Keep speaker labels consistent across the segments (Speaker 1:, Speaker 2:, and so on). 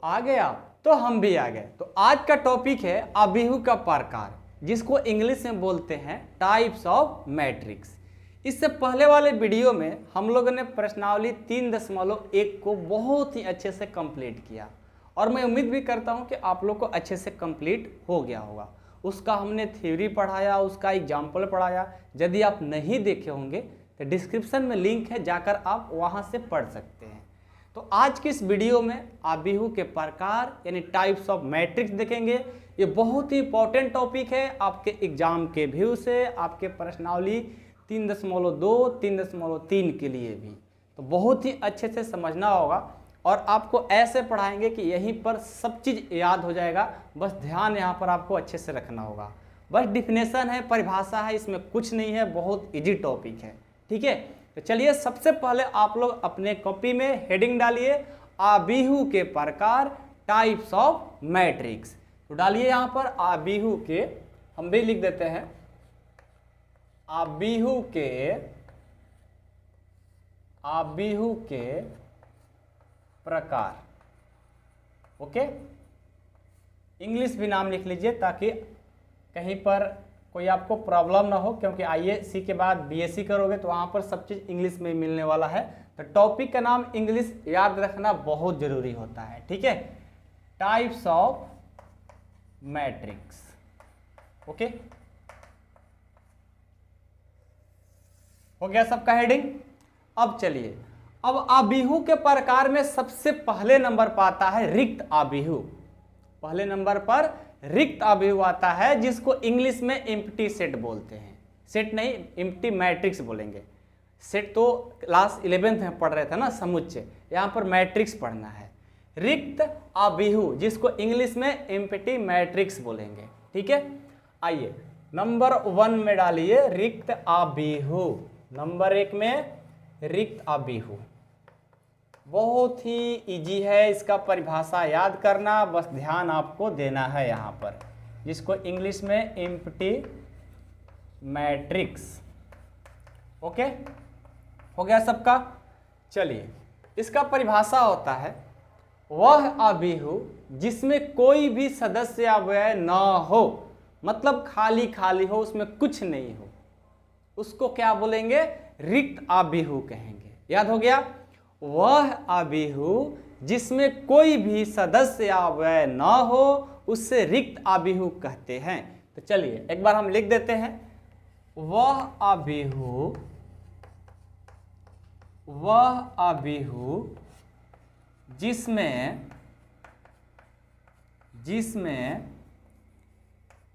Speaker 1: आ गए आप, तो हम भी आ गए। तो आज का टॉपिक है अभिहु का प्रकार, जिसको इंग्लिश में बोलते हैं टाइप्स ऑफ मैट्रिक्स। इससे पहले वाले वीडियो में हम लोगों ने प्रश्नावली 3.1 को बहुत ही अच्छे से कंप्लीट किया और मैं उम्मीद भी करता हूं कि आप लोग को अच्छे से कंप्लीट हो गया होगा। उसका हमने थ्योरी पढ़ाया, उसका एग्जाम्पल पढ़ाया। यदि आप नहीं देखे होंगे तो डिस्क्रिप्शन में लिंक है, जाकर आप वहां से पढ़ सकते हैं। तो आज की इस वीडियो में अभिहु के प्रकार यानी टाइप्स ऑफ मैट्रिक्स देखेंगे। ये बहुत ही इंपॉर्टेंट टॉपिक है आपके एग्जाम के व्यू से, आपके प्रश्नावली 3.2, 3.3 के लिए भी। तो बहुत ही अच्छे से समझना होगा और आपको ऐसे पढ़ाएंगे कि यहीं पर सब चीज़ याद हो जाएगा। बस ध्यान यहाँ पर आपको अच्छे से रखना होगा। बस डिफिनेशन है, परिभाषा है, इसमें कुछ नहीं है, बहुत इजी टॉपिक है। ठीक है, तो चलिए सबसे पहले आप लोग अपने कॉपी में हेडिंग डालिए अभिहु के प्रकार टाइप्स ऑफ मैट्रिक्स। तो डालिए यहाँ पर अभिहु के, हम भी लिख देते हैं अभिहु के प्रकार। ओके, इंग्लिश भी नाम लिख लीजिए ताकि कहीं पर कोई आपको प्रॉब्लम ना हो, क्योंकि आईएसी के बाद बीएससी करोगे तो वहाँ पर सब चीज़ इंग्लिश में मिलने वाला है। तो टॉपिक का नाम इंग्लिश याद रखना बहुत ज़रूरी होता है। ठीक है, टाइप्स ऑफ मैट्रिक्स। ओके, हो गया सबका हेडिंग। अब चलिए, अब अभिहु के प्रकार में सबसे पहले नंबर पर आता है रिक्त अभिहु। पहले नंबर पर रिक्त अभिहु आता है, जिसको इंग्लिश में एम्प्टी सेट बोलते हैं। सेट नहीं, एम्प्टी मैट्रिक्स बोलेंगे। सेट तो क्लास 11th में पढ़ रहे थे ना, समुच्चय। यहाँ पर मैट्रिक्स पढ़ना है। रिक्त अभिहु, जिसको इंग्लिश में एम्प्टी मैट्रिक्स बोलेंगे। ठीक है, आइए नंबर 1 में डालिए रिक्त अभिहु। नंबर 1 में रिक्त अभिहु बहुत ही इजी है, इसका परिभाषा याद करना, बस ध्यान आपको देना है यहाँ पर, जिसको इंग्लिश में एम्प्टी मैट्रिक्स। ओके, हो गया सबका। चलिए, इसका परिभाषा होता है वह अभिहु जिसमें कोई भी सदस्य अव्यय न हो, मतलब खाली खाली हो, उसमें कुछ नहीं हो, उसको क्या बोलेंगे? रिक्त अभिहु कहेंगे। याद हो गया? वह अभिहु जिसमें कोई भी सदस्य अव्यय न हो उससे रिक्त अभिहु कहते हैं। तो चलिए एक बार हम लिख देते हैं, वह अभिहु जिसमें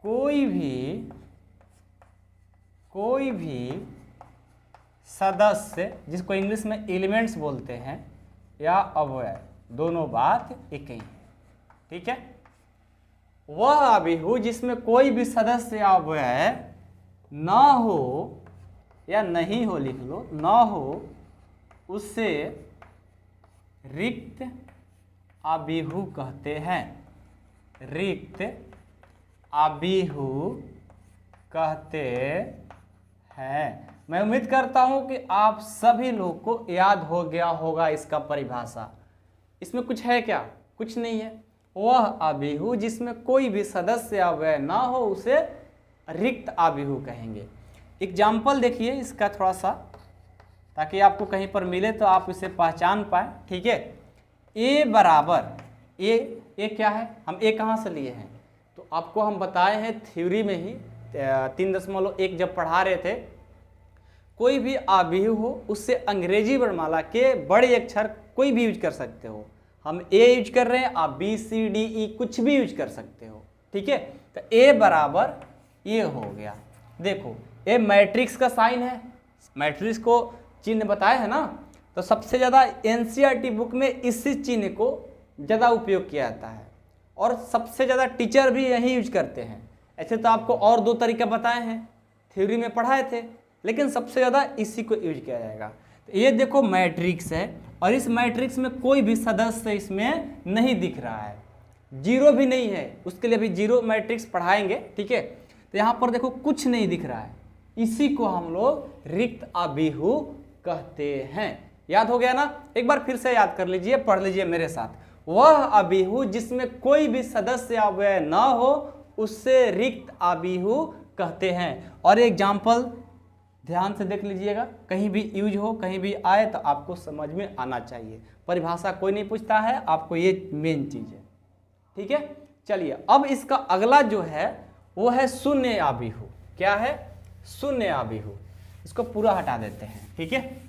Speaker 1: कोई भी सदस्य, जिसको इंग्लिश में एलिमेंट्स बोलते हैं, या अव्यय, दोनों बात एक ही है। ठीक है, वह अभिहु जिसमें कोई भी सदस्य या अव्यय न हो या नहीं हो, लिख लो, न हो, उससे रिक्त अभिहु कहते हैं। रिक्त अभिहु कहते हैं। मैं उम्मीद करता हूं कि आप सभी लोगों को याद हो गया होगा इसका परिभाषा। इसमें कुछ है क्या? कुछ नहीं है। वह अभिहु जिसमें कोई भी सदस्य अव्यय ना हो उसे रिक्त अभिहु कहेंगे। एग्जाम्पल देखिए इसका थोड़ा सा, ताकि आपको कहीं पर मिले तो आप इसे पहचान पाए। ठीक है, ए बराबर ए क्या है? हम ए कहाँ से लिए हैं? तो आपको हम बताए हैं थ्योरी में ही 3.1 जब पढ़ा रहे थे, कोई भी अभिहु हो उससे अंग्रेजी वर्णमाला के बड़े अक्षर कोई भी यूज कर सकते हो। हम ए यूज कर रहे हैं, आप बी सी डी ई कुछ भी यूज कर सकते हो। ठीक है, तो ए बराबर ये हो गया। देखो ए मैट्रिक्स का साइन है, मैट्रिक्स को चिन्ह बताया है ना, तो सबसे ज़्यादा एनसीईआरटी बुक में इसी चिन्ह को ज़्यादा उपयोग किया जाता है और सबसे ज़्यादा टीचर भी यही यूज करते हैं। ऐसे तो आपको और 2 तरीके बताए हैं, थ्योरी में पढ़ाए थे, लेकिन सबसे ज़्यादा इसी को यूज किया जाएगा। तो ये देखो मैट्रिक्स है और इस मैट्रिक्स में कोई भी सदस्य इसमें नहीं दिख रहा है, जीरो भी नहीं है, उसके लिए भी जीरो मैट्रिक्स पढ़ाएंगे। ठीक है, तो यहाँ पर देखो कुछ नहीं दिख रहा है, इसी को हम लोग रिक्त अभिहु कहते हैं। याद हो गया ना? एक बार फिर से याद कर लीजिए, पढ़ लीजिए मेरे साथ। वह आबिहू जिसमें कोई भी सदस्य अव्यय न हो उससे रिक्त आबिहू कहते हैं। और एग्जाम्पल ध्यान से देख लीजिएगा, कहीं भी यूज हो कहीं भी आए तो आपको समझ में आना चाहिए। परिभाषा कोई नहीं पूछता है, आपको ये मेन चीज है। ठीक है, चलिए अब इसका अगला जो है वो है शून्य आबिहू। क्या है? शून्य आबिहू। इसको पूरा हटा देते हैं। ठीक है,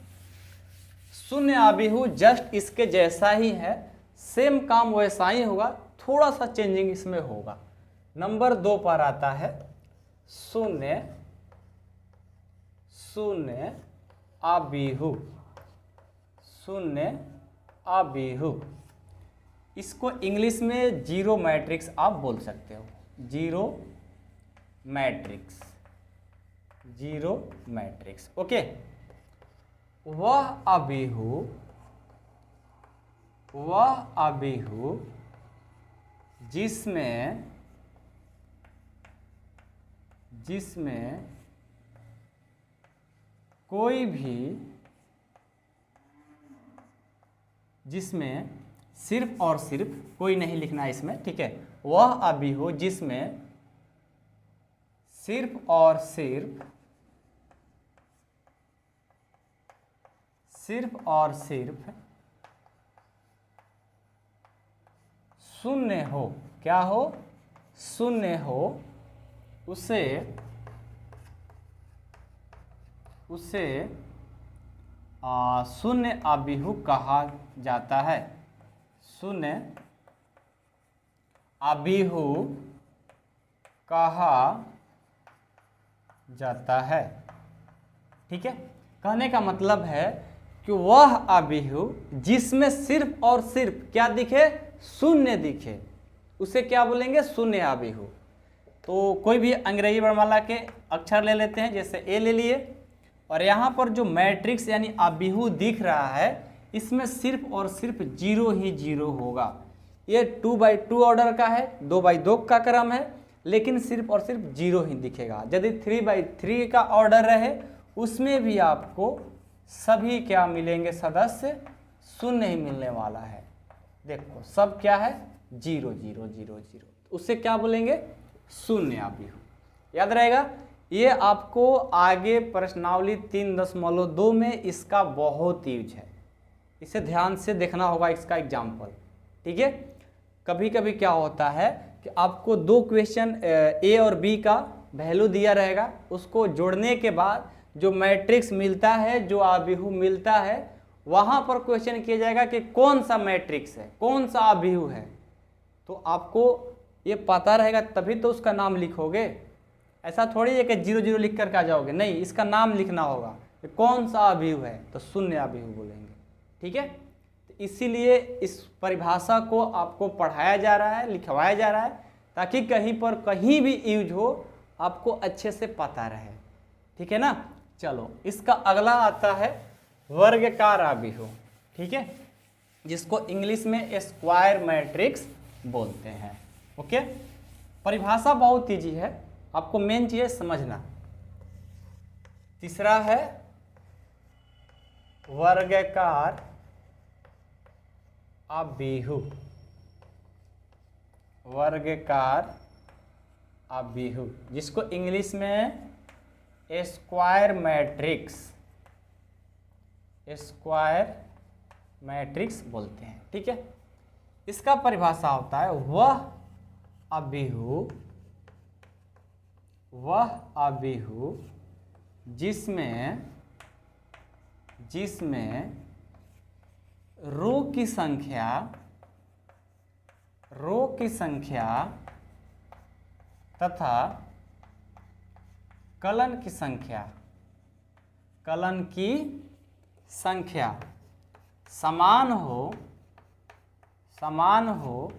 Speaker 1: शून्य आबिहू जस्ट इसके जैसा ही है, सेम काम वैसा ही होगा, थोड़ा सा चेंजिंग इसमें होगा। नंबर 2 पर आता है शून्य शून्य आबिहू। शून्य आबिहू, इसको इंग्लिश में जीरो मैट्रिक्स आप बोल सकते हो। Zero matrix, zero matrix. Okay, वह आबिहू जिसमें कोई भी, जिसमें सिर्फ और सिर्फ, कोई नहीं लिखना है इसमें, ठीक है, वह आबिहू जिसमें सिर्फ और सिर्फ शून्य हो। क्या हो? शून्य हो, उसे शून्य आबिहू कहा जाता है। शून्य आबिहू कहा जाता है। ठीक है, कहने का मतलब है कि वह आबिहू जिसमें सिर्फ और सिर्फ क्या दिखे? शून्य दिखे, उसे क्या बोलेंगे? शून्य आबिहू। तो कोई भी अंग्रेजी वर्णमाला के अक्षर ले लेते हैं, जैसे ए ले लिए, और यहाँ पर जो मैट्रिक्स यानी आबिहू दिख रहा है इसमें सिर्फ और सिर्फ जीरो ही जीरो होगा। ये 2x2 ऑर्डर का है, 2x2 का क्रम है, लेकिन सिर्फ और सिर्फ जीरो ही दिखेगा। यदि 3x3 का ऑर्डर रहे उसमें भी आपको सभी क्या मिलेंगे? सदस्य शून्य ही मिलने वाला है। देखो सब क्या है? जीरो जीरो जीरो जीरो, उससे क्या बोलेंगे? शून्य आबिहू। याद रहेगा, ये आपको आगे प्रश्नावली 3.2 में इसका बहुत यूज है, इसे ध्यान से देखना होगा इसका एग्जाम्पल। ठीक है, कभी कभी क्या होता है कि आपको 2 क्वेश्चन ए और बी का वैल्यू दिया रहेगा, उसको जोड़ने के बाद जो मैट्रिक्स मिलता है, जो आबिहू मिलता है, वहाँ पर क्वेश्चन किया जाएगा कि कौन सा मैट्रिक्स है, कौन सा आबिहू है। तो आपको ये पता रहेगा तभी तो उसका नाम लिखोगे। ऐसा थोड़ी है कि 0 0 लिख कर आ जाओगे, नहीं, इसका नाम लिखना होगा कि कौन सा आबिहू है, तो शून्य आबिहू बोलेंगे। ठीक है, तो इसीलिए इस परिभाषा को आपको पढ़ाया जा रहा है, लिखवाया जा रहा है, ताकि कहीं पर कहीं भी यूज हो आपको अच्छे से पता रहे। ठीक है ना। चलो, इसका अगला आता है वर्गकार आबिहू। ठीक है, जिसको इंग्लिश में स्क्वायर मैट्रिक्स बोलते हैं। ओके, परिभाषा बहुत ईजी है, आपको मेन चीज है समझना। तीसरा है वर्गकार आबिहू। वर्गकार आबिहू, जिसको इंग्लिश में स्क्वायर मैट्रिक्स बोलते हैं। ठीक है, इसका परिभाषा होता है वह आबिहू जिसमें रो की संख्या तथा कलन की संख्या समान हो,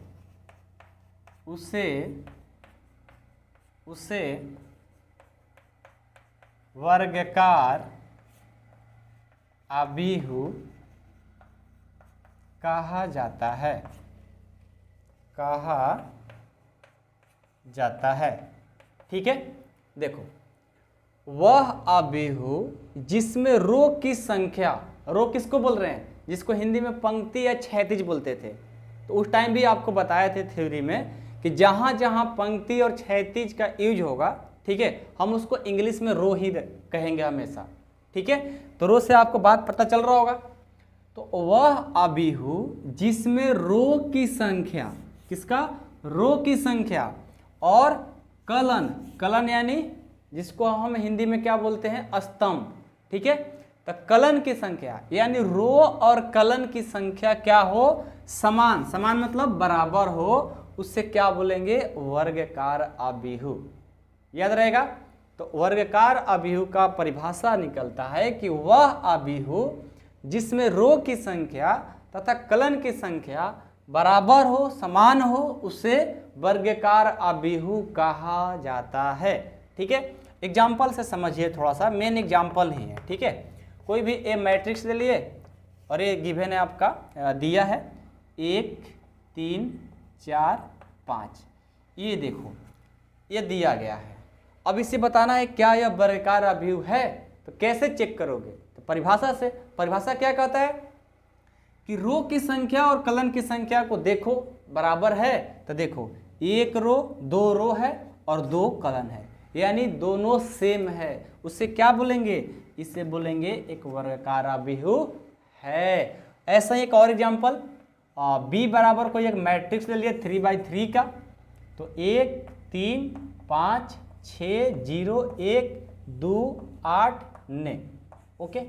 Speaker 1: उसे वर्गकार आबिहू कहा जाता है। ठीक है, देखो, वह आबिहू जिसमें रो की संख्या, रो किसको बोल रहे हैं? जिसको हिंदी में पंक्ति या क्षैतिज बोलते थे, तो उस टाइम भी आपको बताए थे थ्योरी में कि जहाँ जहाँ पंक्ति और क्षैतिज का यूज होगा, ठीक है, हम उसको इंग्लिश में रो ही कहेंगे हमेशा, ठीक है। तो रो से आपको बात पता चल रहा होगा। तो वह अबीहू जिसमें रो की संख्या, किसका, रो की संख्या और कलन, कलन यानी जिसको हम हिंदी में क्या बोलते हैं, स्तंभ, ठीक है। तो कलन की संख्या यानी रो और कलन की संख्या क्या हो, समान, समान मतलब बराबर हो, उससे क्या बोलेंगे, वर्गकार अबीहू। याद रहेगा। तो वर्गकार अबीहू का परिभाषा निकलता है कि वह अबीहू जिसमें रो की संख्या तथा कलन की संख्या बराबर हो, समान हो, उसे वर्गकार अबीहू कहा जाता है, ठीक है। एग्जाम्पल से समझिए, थोड़ा सा मेन एग्जाम्पल ही है, ठीक है। कोई भी ए मैट्रिक्स ले लिए और ये गिवन है आपका, दिया है 1 3 4 5, ये देखो ये दिया गया है। अब इसे बताना है क्या यह वर्गकार अबीहू है, तो कैसे चेक करोगे, तो परिभाषा से। परिभाषा क्या कहता है कि रो की संख्या और कलन की संख्या को देखो बराबर है, तो देखो 1 रो 2 रो है और 2 कलन है, यानी दोनों सेम है, उससे क्या बोलेंगे, इसे बोलेंगे एक वर्गकार अबीहू है। ऐसा ही एक और एग्जाम्पल, बी बराबर कोई एक मैट्रिक्स ले लिया 3/3 का, तो 1 3 5 6 0 1 2 8 9, ओके।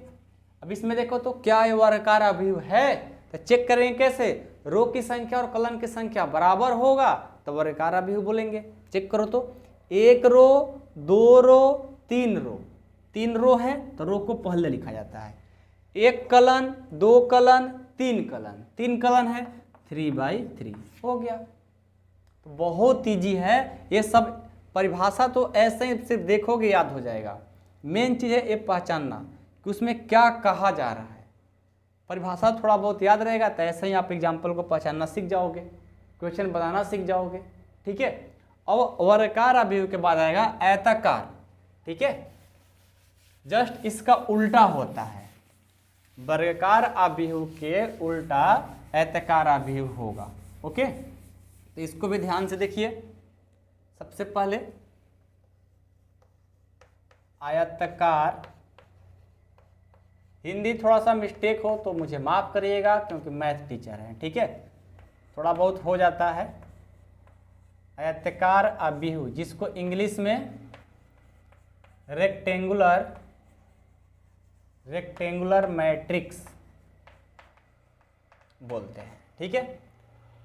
Speaker 1: अब इसमें देखो तो क्या ये वर्गकार अबीहू है, तो चेक करेंगे कैसे, रो की संख्या और कलन की संख्या बराबर होगा तो वर्गकार अबीहू बोलेंगे। चेक करो तो 1 रो 2 रो 3 रो, 3 रो है तो रो को पहले लिखा जाता है, 1 कलन 2 कलन 3 कलन, 3 कलन है 3/3 हो गया। तो बहुत ईजी है ये सब, परिभाषा तो ऐसे ही सिर्फ देखोगे याद हो जाएगा। मेन चीज़ है ये पहचानना कि उसमें क्या कहा जा रहा है। परिभाषा थोड़ा बहुत याद रहेगा तो ऐसे ही आप एग्जाम्पल को पहचानना सीख जाओगे, क्वेश्चन बनाना सीख जाओगे, ठीक है। अब वर्गकार अबीहू के बाद आएगा आयताकार, ठीक है, जस्ट इसका उल्टा होता है, वर्गकार अबीहू के उल्टा आयताकार अबीहू होगा, ओके। तो इसको भी ध्यान से देखिए। सबसे पहले आयताकार, हिंदी थोड़ा सा मिस्टेक हो तो मुझे माफ करिएगा क्योंकि मैथ टीचर हैं, ठीक है, थोड़ा बहुत हो जाता है। आयताकार अबीहू जिसको इंग्लिश में रेक्टेंगुलर मैट्रिक्स बोलते हैं, ठीक है।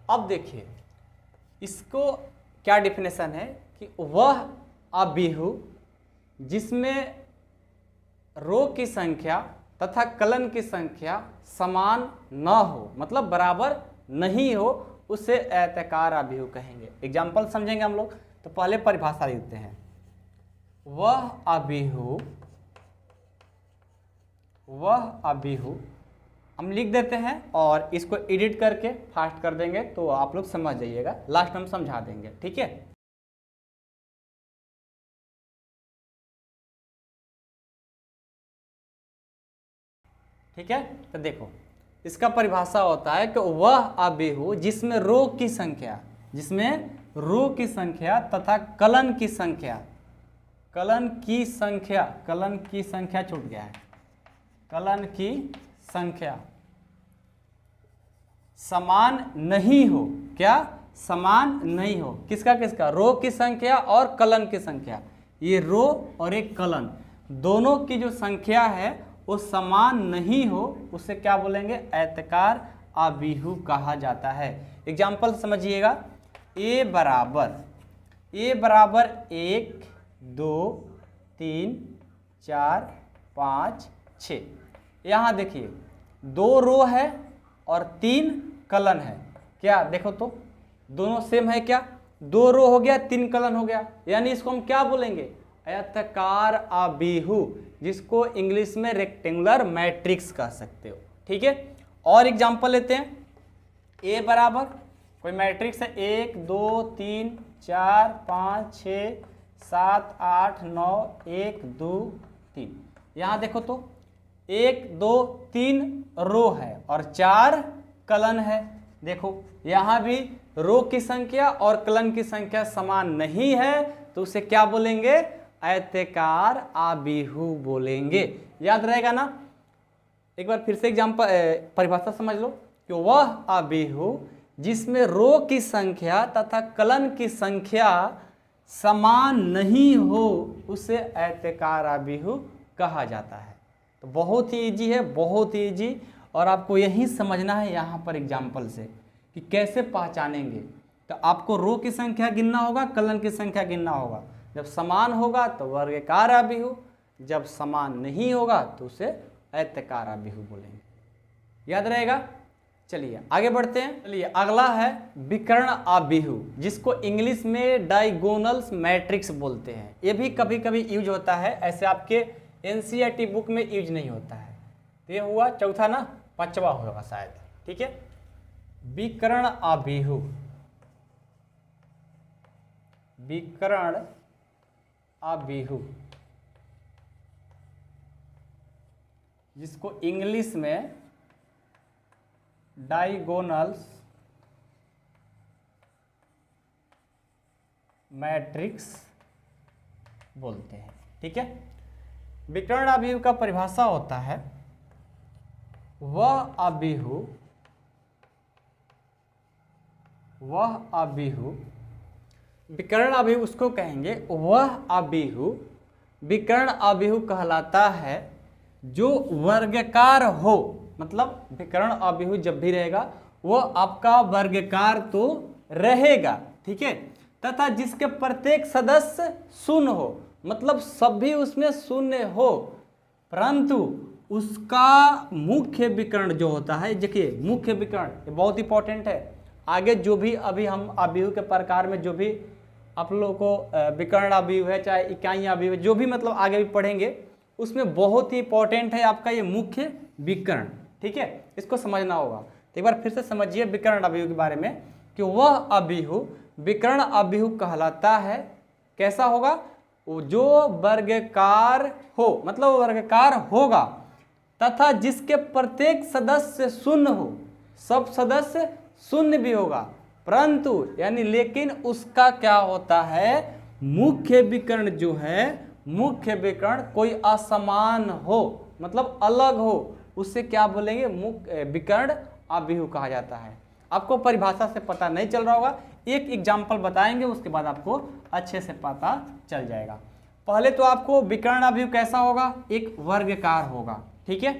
Speaker 1: अब देखिए इसको क्या डिफिनेशन है कि वह अबीहू जिसमें रो की संख्या तथा कलन की संख्या समान न हो, मतलब बराबर नहीं हो, उसे आयताकार अबीहू कहेंगे। एग्जाम्पल समझेंगे हम लोग, तो पहले परिभाषा लिखते हैं। वह अबीहू हम लिख देते हैं और इसको एडिट करके फास्ट कर देंगे तो आप लोग समझ जाइएगा, लास्ट में हम समझा देंगे, ठीक है। ठीक है, तो देखो इसका परिभाषा होता है कि वह अबीहू जिसमें रो की संख्या तथा कलन की संख्या छूट गया है, कलन की संख्या समान नहीं हो, क्या समान नहीं हो, किसका, रो की संख्या और कलन की संख्या, ये रो और एक कलन दोनों की जो संख्या है वो समान नहीं हो, उससे क्या बोलेंगे, आयताकार अबीहू कहा जाता है। एग्जाम्पल समझिएगा, ए बराबर 1 2 3 4 5 6, यहाँ देखिए 2 रो है और 3 कलन है, क्या देखो तो दोनों सेम है, क्या 2 रो हो गया 3 कलन हो गया, यानी इसको हम क्या बोलेंगे, आयताकार अबीहू, जिसको इंग्लिश में रेक्टेंगुलर मैट्रिक्स कह सकते हो, ठीक है। और एग्जांपल लेते हैं, ए बराबर कोई मैट्रिक्स है 1 2 3 4 5 6 7 8 9 1 2 3, यहाँ देखो तो 1 2 3 रो है और 4 कलन है, देखो यहाँ भी रो की संख्या और कलन की संख्या समान नहीं है, तो उसे क्या बोलेंगे? आयताकार आबिहू बोलेंगे। याद रहेगा ना? एक बार फिर से एग्जाम्पल परिभाषा समझ लो कि वह आबिहू जिसमें रो की संख्या तथा कलन की संख्या समान नहीं हो उसे आयताकार आबिहू कहा जाता है। तो बहुत ही इजी है, बहुत ही इजी, और आपको यही समझना है यहाँ पर एग्जाम्पल से कि कैसे पहचानेंगे। तो आपको रो की संख्या गिनना होगा, कलन की संख्या गिनना होगा। जब समान होगा तो वर्गाकार आबिहू, जब समान नहीं होगा तो उसे आयताकार आबिहू बोलेंगे। याद रहेगा? चलिए आगे बढ़ते हैं। चलिए अगला है विकर्ण आबिहू, जिसको इंग्लिश में डायगोनल्स मैट्रिक्स बोलते हैं। ये भी कभी कभी यूज होता है, ऐसे आपके एनसीईआरटी बुक में यूज नहीं होता है। तो ये हुआ चौथा ना, पांचवा होगा शायद। ठीक है, विकर्ण आबिहू, विकर्ण आबिहू जिसको इंग्लिश में डायगोनल्स मैट्रिक्स बोलते हैं। ठीक है, विकर्ण आबिहू का परिभाषा होता है वह आबिहू विकर्ण आबिहू उसको कहेंगे, वह आबिहू विकर्ण आबिहू कहलाता है जो वर्गाकार हो। मतलब विकर्ण आबिहू जब भी रहेगा वो आपका वर्गाकार तो रहेगा, ठीक है, तथा जिसके प्रत्येक सदस्य शून्य हो, मतलब सभी उसमें शून्य हो, परंतु उसका मुख्य विकर्ण जो होता है, देखिए मुख्य विकर्ण ये बहुत इंपॉर्टेंट है। आगे जो भी अभी हम आबिहू के प्रकार में जो भी आप लोगों को विकर्ण आबिहू है, चाहे इकाई आबिहू है, जो भी मतलब आगे भी पढ़ेंगे, उसमें बहुत ही इंपॉर्टेंट है आपका ये मुख्य विकर्ण। ठीक है, इसको समझना होगा। तो एक बार फिर से समझिए विकर्ण आबिहू के बारे में कि वह आबिहू विकर्ण आबिहू कहलाता है, कैसा होगा? जो वर्गाकार हो, मतलब वर्गाकार होगा, तथा जिसके प्रत्येक सदस्य शून्य हो, सब सदस्य शून्य भी होगा, परंतु यानी लेकिन उसका क्या होता है? मुख्य विकर्ण जो है, मुख्य विकर्ण कोई असमान हो, मतलब अलग हो, उससे क्या बोलेंगे? मुख्य विकर्ण आबिहू कहा जाता है। आपको परिभाषा से पता नहीं चल रहा होगा, एक एग्जाम्पल बताएंगे, उसके बाद आपको अच्छे से पता चल जाएगा। पहले तो आपको विकर्ण आबिहू कैसा होगा? एक वर्गाकार होगा। ठीक है,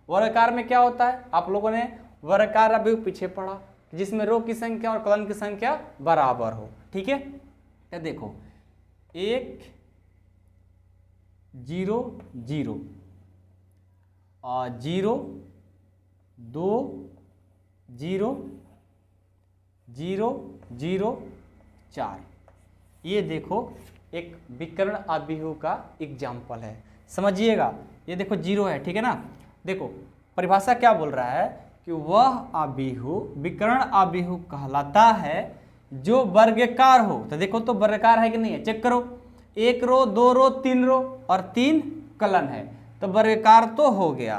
Speaker 1: वर्गाकार में क्या होता है? आप लोगों ने वर्गाकार आबिहू पीछे पढ़ा, जिसमें रो की संख्या और कलन की संख्या बराबर हो। ठीक है, ये देखो 1 0 0 0 2 0 0 0 4। ये देखो एक विकर्ण आबिहू का एग्जाम्पल है, समझिएगा। ये देखो 0 है, ठीक है ना। देखो परिभाषा क्या बोल रहा है कि वह आबिहू विकर्ण आबिहू कहलाता है जो वर्गाकार हो। तो देखो तो वर्गाकार है कि नहीं है, चेक करो। 1 रो 2 रो 3 रो और 3 कलन है, तो वर्गाकार तो हो गया,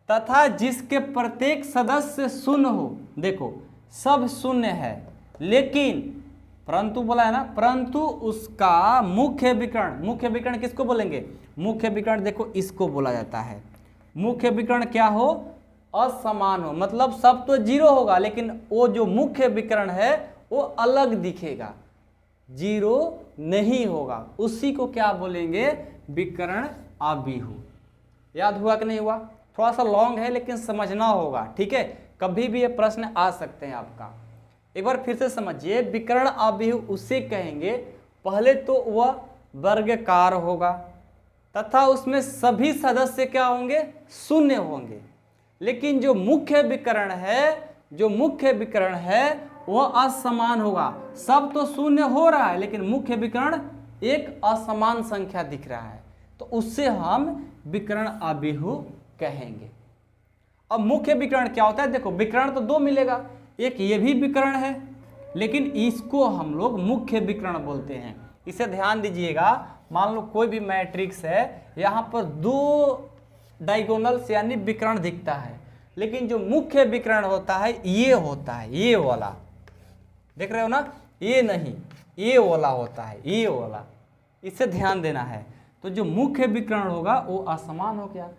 Speaker 1: तथा जिसके प्रत्येक सदस्य शून्य हो। देखो सब शून्य है, लेकिन परंतु बोला है ना, परंतु उसका मुख्य विकर्ण, मुख्य विकर्ण किसको बोलेंगे? मुख्य विकर्ण देखो इसको बोला जाता है। मुख्य विकर्ण क्या हो? असमान हो, मतलब सब तो 0 होगा, लेकिन वो जो मुख्य विकर्ण है वो अलग दिखेगा, 0 नहीं होगा, उसी को क्या बोलेंगे? विकर्ण आबिहू। याद हुआ कि नहीं हुआ? थोड़ा सा लॉन्ग है लेकिन समझना होगा। ठीक है, कभी भी ये प्रश्न आ सकते हैं आपका। एक बार फिर से समझिए, विकर्ण आबिहू उसे कहेंगे, पहले तो वह वर्गाकार होगा तथा उसमें सभी सदस्य क्या होंगे? शून्य होंगे, लेकिन जो मुख्य विकर्ण है वह असमान होगा। सब तो शून्य हो रहा है, लेकिन मुख्य विकर्ण एक असमान संख्या दिख रहा है, तो उससे हम विकर्ण आबिहू कहेंगे। अब मुख्य विकर्ण क्या होता है? देखो विकर्ण तो 2 मिलेगा, एक ये भी विकर्ण है, लेकिन इसको हम लोग मुख्य विकर्ण बोलते हैं। इसे ध्यान दीजिएगा, मान लो कोई भी मैट्रिक्स है, यहाँ पर 2 डायगोनल्स यानी विकर्ण दिखता है, लेकिन जो मुख्य विकर्ण होता है ये होता है, ये वाला, देख रहे हो ना, ये नहीं, ये वाला होता है, ये वाला, इसे ध्यान देना है। तो जो मुख्य विकर्ण होगा वो असमान हो गया।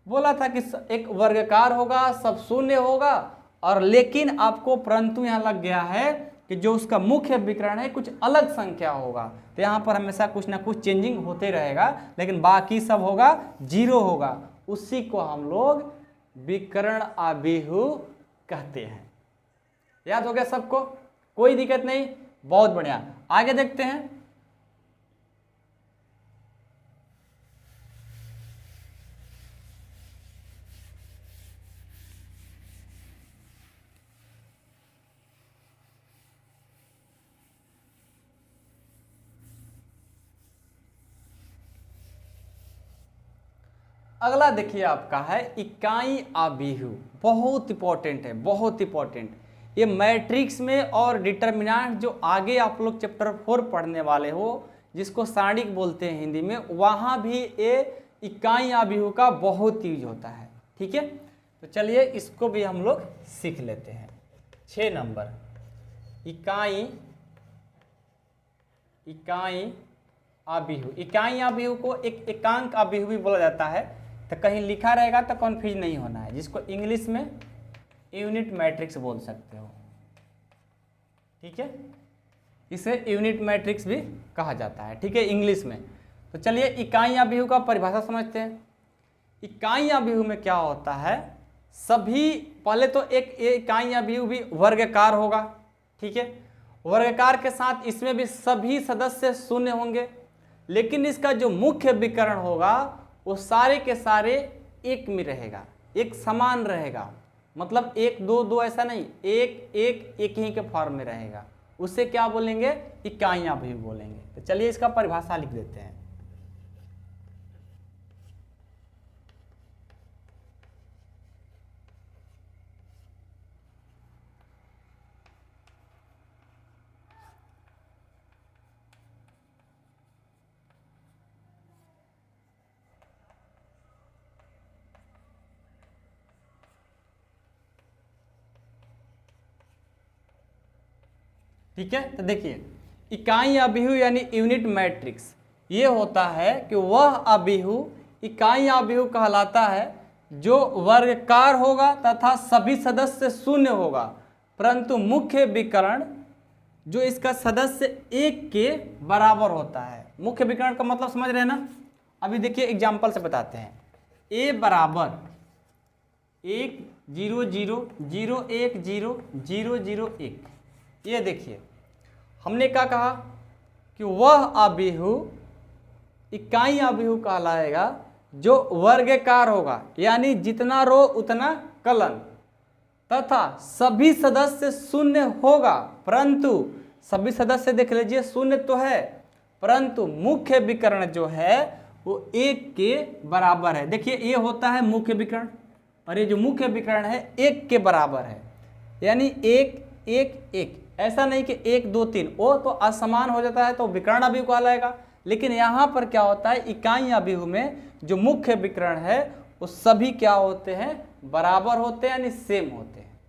Speaker 1: बोला था कि एक वर्गाकार होगा, सब शून्य होगा, और लेकिन आपको परंतु यहाँ लग गया है कि जो उसका मुख्य विकर्ण है कुछ अलग संख्या होगा। तो यहाँ पर हमेशा कुछ ना कुछ चेंजिंग होते रहेगा, लेकिन बाकी सब होगा जीरो होगा। उसी को हम लोग विकर्ण आबिहु कहते हैं। याद हो गया सबको? कोई दिक्कत नहीं, बहुत बढ़िया। आगे देखते हैं। अगला देखिए आपका है इकाई आबिहु। बहुत इंपॉर्टेंट है, बहुत इंपॉर्टेंट। ये मैट्रिक्स में और डिटर्मिनेंट जो आगे आप लोग चैप्टर 4 पढ़ने वाले हो, जिसको सारणिक बोलते हैं हिंदी में, वहाँ भी ये इकाई आबिहु का बहुत यूज होता है। ठीक है, तो चलिए इसको भी हम लोग सीख लेते हैं। 6 नंबर इकाई आबिहु। इकाई आबिहु को एक एकांक आबिहु भी बोला जाता है। तो कहीं लिखा रहेगा तो कन्फ्यूज नहीं होना है, जिसको इंग्लिश में यूनिट मैट्रिक्स बोल सकते हो। ठीक है, इसे यूनिट मैट्रिक्स भी कहा जाता है। ठीक है, इंग्लिश में। तो चलिए इकाई आबिहु का परिभाषा समझते हैं। इकाई आबिहु में क्या होता है, सभी, पहले तो एक इकाई आबिहु भी वर्गाकार होगा। ठीक है, वर्गाकार के साथ इसमें भी सभी सदस्य शून्य होंगे, लेकिन इसका जो मुख्य विकर्ण होगा वो सारे के सारे एक में रहेगा, एक समान रहेगा। मतलब 1 2 2 ऐसा नहीं, एक ही के फॉर्म में रहेगा। उसे क्या बोलेंगे? इकाई आबिहु बोलेंगे। तो चलिए इसका परिभाषा लिख देते हैं। ठीक है, तो देखिए इकाई आबिहु यानी यूनिट मैट्रिक्स, ये होता है कि वह आबिहु इकाई आबिहु कहलाता है जो वर्गाकार होगा तथा सभी सदस्य शून्य होगा, परंतु मुख्य विकर्ण जो इसका सदस्य 1 के बराबर होता है। मुख्य विकर्ण का मतलब समझ रहे हैं ना? अभी देखिए एग्जाम्पल से बताते हैं। a बराबर 1 0 0 0 1 0 0 0 1। ये देखिए हमने क्या कहा कि वह आबिहु इकाई आबिहु कहलाएगा जो वर्गाकार होगा, यानी जितना रो उतना कलन, तथा सभी सदस्य शून्य होगा, परंतु सभी सदस्य देख लीजिए शून्य तो है, परंतु मुख्य विकर्ण जो है वो 1 के बराबर है। देखिए ये होता है मुख्य विकर्ण, और ये जो मुख्य विकर्ण है 1 के बराबर है, यानी 1 1 1। ऐसा नहीं कि 1 2 3, वो तो असमान हो जाता है तो विकर्ण आबिहु कहलाएगा। लेकिन यहाँ पर क्या होता है, इकाई आबिहु में जो मुख्य विकर्ण है वो सभी क्या होते हैं? बराबर होते हैं, यानी सेम होते हैं।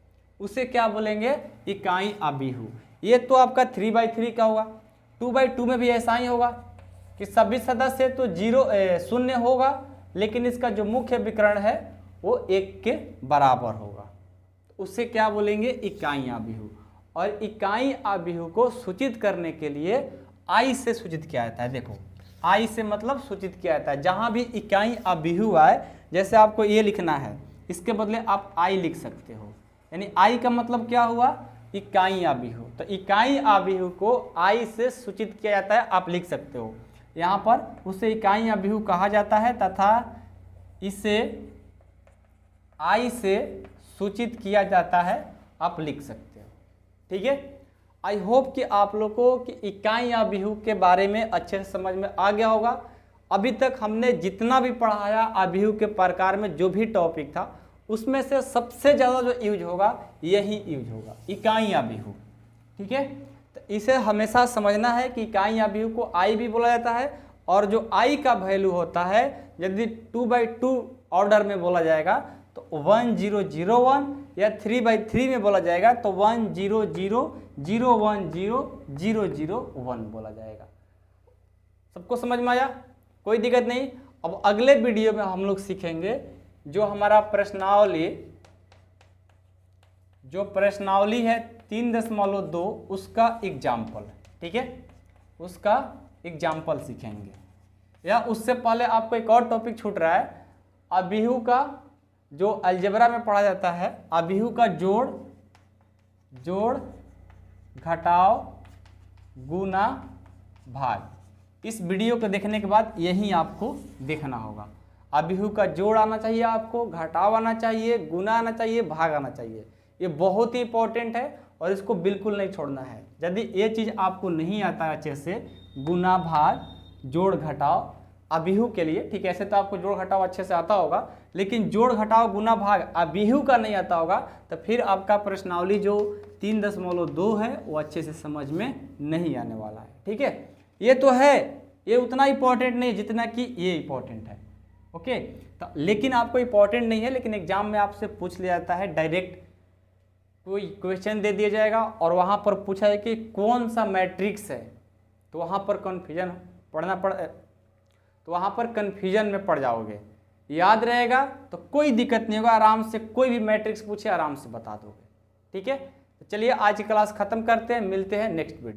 Speaker 1: उसे क्या बोलेंगे? इकाई आबिहु। ये तो आपका 3/3 का होगा। 2/2 में भी ऐसा ही होगा कि सभी सदस्य तो 0 होगा, लेकिन इसका जो मुख्य विकर्ण है वो 1 के बराबर होगा। उसे क्या बोलेंगे? इकाई आबिहु। और इकाई आबिहु को सूचित करने के लिए आई से सूचित किया जाता है। देखो आई से मतलब सूचित किया जाता है, जहां भी इकाई आबिहु आए, जैसे आपको ये लिखना है, इसके बदले आप आई लिख सकते हो, यानी आई का मतलब क्या हुआ? इकाई आबिहु। तो इकाई आबिहु को आई से सूचित किया जाता है, आप लिख सकते हो। यहाँ पर उसे इकाई आबिहु कहा जाता है तथा इसे आई से सूचित किया जाता है, आप लिख सकते हो। ठीक है, आई होप कि आप लोगों की इकाई आबिहु के बारे में अच्छे से समझ में आ गया होगा। अभी तक हमने जितना भी पढ़ाया आबिहु के प्रकार में जो भी टॉपिक था, उसमें से सबसे ज़्यादा जो यूज होगा यही यूज होगा, इकाई आबिहु। ठीक है, तो इसे हमेशा समझना है कि इकाई आबिहु को आई भी बोला जाता है, और जो आई का वैल्यू होता है यदि 2/2 ऑर्डर में बोला जाएगा तो 1001 या 3/3 में बोला जाएगा तो 100010001 बोला जाएगा। सबको समझ में आया? कोई दिक्कत नहीं। अब अगले वीडियो में हम लोग सीखेंगे जो हमारा प्रश्नावली है 3.2 उसका एग्जाम्पल, ठीक है, उसका एग्जाम्पल सीखेंगे। या उससे पहले आपको एक और टॉपिक छूट रहा है, अबीहू का जो अलजेब्रा में पढ़ा जाता है, अबीहू का जोड़ घटाव गुना भाग। इस वीडियो को देखने के बाद यही आपको देखना होगा। अबीहू का जोड़ आना चाहिए, आपको घटाव आना चाहिए, गुना आना चाहिए, भाग आना चाहिए। ये बहुत ही इंपॉर्टेंट है और इसको बिल्कुल नहीं छोड़ना है। यदि ये चीज़ आपको नहीं आता अच्छे से, गुना भाग जोड़ घटाव अबीहू के लिए, ठीक है, ऐसे तो आपको जोड़ घटाव अच्छे से आता होगा, लेकिन जोड़ घटाव गुना भाग अबीहू का नहीं आता होगा तो फिर आपका प्रश्नावली जो 3.2 है वो अच्छे से समझ में नहीं आने वाला है। ठीक है, ये तो है, ये उतना इंपॉर्टेंट नहीं जितना कि ये इंपॉर्टेंट है। ओके, तो लेकिन आपको इंपॉर्टेंट नहीं है, लेकिन एग्जाम में आपसे पूछ लिया जाता है, डायरेक्ट कोई क्वेश्चन दे दिया जाएगा और वहाँ पर पूछा है कि कौन सा मैट्रिक्स है, तो वहाँ पर वहाँ पर कन्फ्यूजन में पड़ जाओगे। याद रहेगा तो कोई दिक्कत नहीं होगा, आराम से कोई भी मैट्रिक्स पूछे आराम से बता दोगे। ठीक है, तो चलिए आज की क्लास खत्म करते हैं, मिलते हैं नेक्स्ट वीडियो।